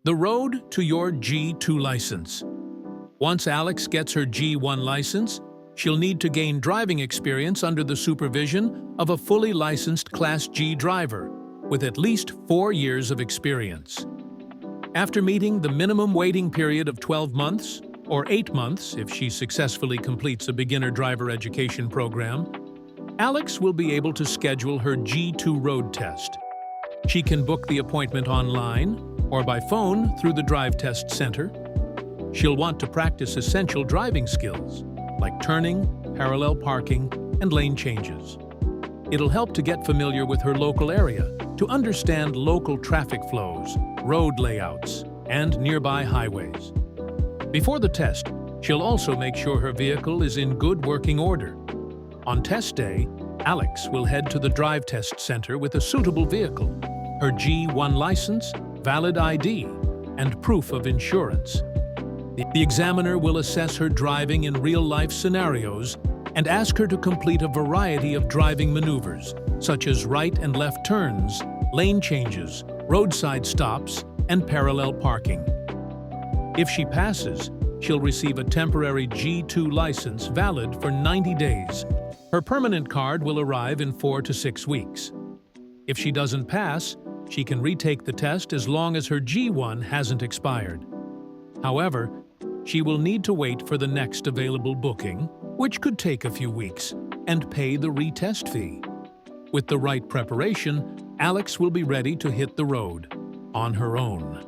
The road to your G2 license. Once Alex gets her G1 license, she'll need to gain driving experience under the supervision of a fully licensed Class G driver with at least 4 years of experience. After meeting the minimum waiting period of 12 months, or 8 months if she successfully completes a beginner driver education program, Alex will be able to schedule her G2 road test. She can book the appointment online or by phone through the Drive Test Center. She'll want to practice essential driving skills like turning, parallel parking, and lane changes. It'll help to get familiar with her local area, to understand local traffic flows, road layouts, and nearby highways. Before the test, she'll also make sure her vehicle is in good working order. On test day, Alex will head to the Drive Test Center with a suitable vehicle, her G1 license, valid ID, and proof of insurance. The examiner will assess her driving in real-life scenarios and ask her to complete a variety of driving maneuvers, such as right and left turns, lane changes, roadside stops, and parallel parking. If she passes, she'll receive a temporary G2 license valid for 90 days. Her permanent card will arrive in 4 to 6 weeks. If she doesn't pass, she can retake the test as long as her G1 hasn't expired. However, she will need to wait for the next available booking, which could take a few weeks, and pay the retest fee. With the right preparation, Alex will be ready to hit the road on her own.